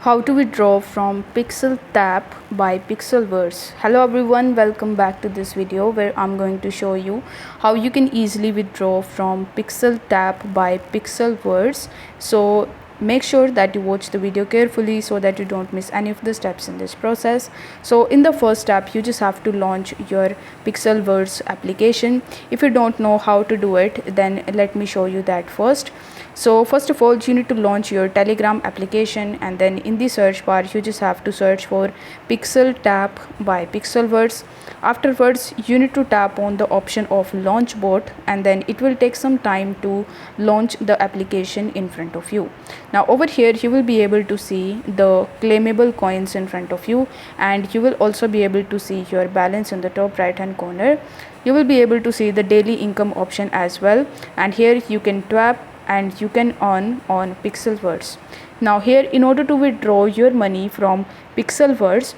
How to withdraw from Pixel Tap by Pixelverse. Hello everyone, welcome back to this video where I'm going to show you how you can easily withdraw from Pixel Tap by Pixelverse. So make sure that you watch the video carefully so that you don't miss any of the steps in this process. So in the first step, you just have to launch your Pixelverse application. If you don't know how to do it, then let me show you that first. So first of all, you need to launch your Telegram application, and then in the search bar you just have to search for Pixel Tap by Pixelverse. Afterwards, you need to tap on the option of launch bot, and then it will take some time to launch the application in front of you. Now over here you will be able to see the claimable coins in front of you, and you will also be able to see your balance in the top right hand corner. You will be able to see the daily income option as well, and here you can tap and you can earn on Pixelverse. Now here, in order to withdraw your money from Pixelverse,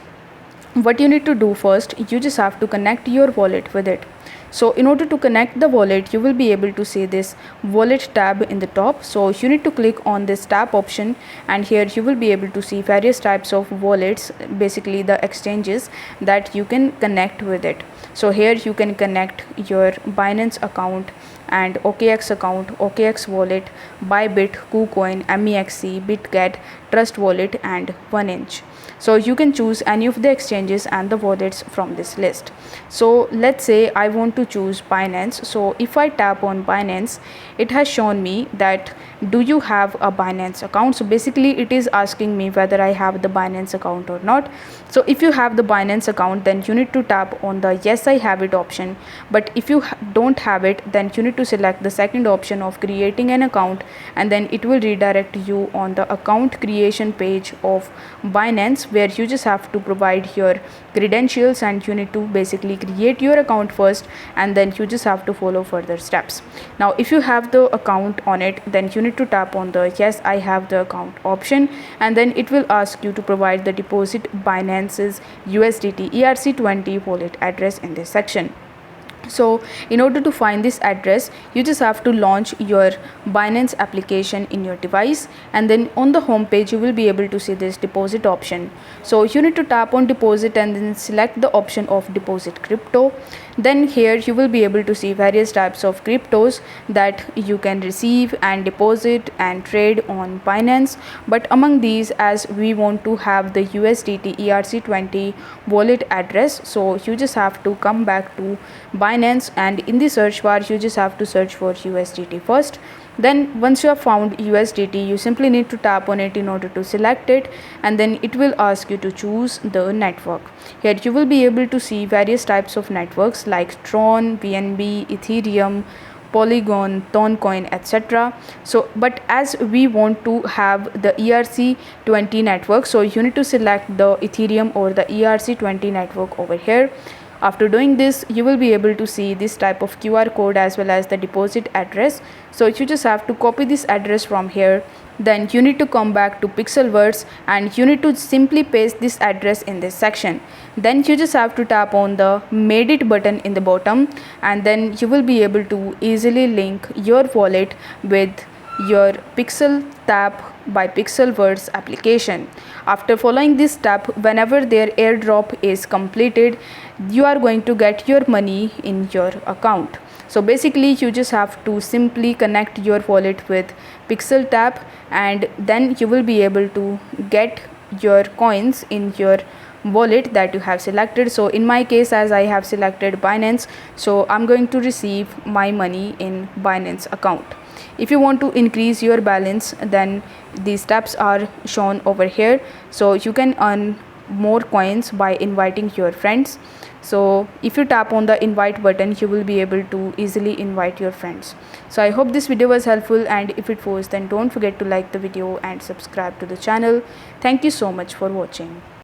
what you need to do first, you just have to connect your wallet with it. So in order to connect the wallet, you will be able to see this wallet tab in the top. So you need to click on this tab option, and here you will be able to see various types of wallets, basically the exchanges that you can connect with it. So here you can connect your Binance account and OKX account, OKX wallet, Bybit, KuCoin, MEXC, BitGet, Trust Wallet and 1inch. So you can choose any of the exchanges and the wallets from this list. So let's say I want to choose Binance. So if I tap on Binance, it has shown me that do you have a Binance account. So basically it is asking me whether I have the Binance account or not. So if you have the Binance account, then you need to tap on the yes I have it option. But if you don't have it, then you need to select the second option of creating an account, and then it will redirect you on the account creation page of Binance, where you just have to provide your credentials, and you need to basically create your account first, and then you just have to follow further steps. Now if you have the account on it, then you need to tap on the yes I have the account option, and then it will ask you to provide the deposit Binance's USDT ERC20 wallet address in this section. So in order to find this address, you just have to launch your Binance application in your device, and then on the home page you will be able to see this deposit option. So you need to tap on deposit and then select the option of deposit crypto. Then here you will be able to see various types of cryptos that you can receive and deposit and trade on Binance. But among these, as we want to have the USDT ERC20 wallet address, so you just have to come back to Binance, and in the search bar you just have to search for USDT first. Then once you have found USDT, you simply need to tap on it in order to select it, and then it will ask you to choose the network. Here you will be able to see various types of networks like Tron, BNB, Ethereum, Polygon, Toncoin, etc. So but as we want to have the ERC20 network, so you need to select the Ethereum or the ERC20 network over here. After doing this, you will be able to see this type of QR code as well as the deposit address. So you just have to copy this address from here. Then you need to come back to Pixelverse, and you need to simply paste this address in this section. Then you just have to tap on the made it button in the bottom, and then you will be able to easily link your wallet with your Pixel Tap by Pixelverse application. After following this step, whenever their airdrop is completed, you are going to get your money in your account. So basically you just have to simply connect your wallet with Pixel Tap, and then you will be able to get your coins in your wallet that you have selected. So in my case, as I have selected Binance, so I'm going to receive my money in Binance account. If you want to increase your balance, then these steps are shown over here. So you can earn more coins by inviting your friends. So if you tap on the invite button, you will be able to easily invite your friends. So I hope this video was helpful, and if it was, then don't forget to like the video and subscribe to the channel. Thank you so much for watching.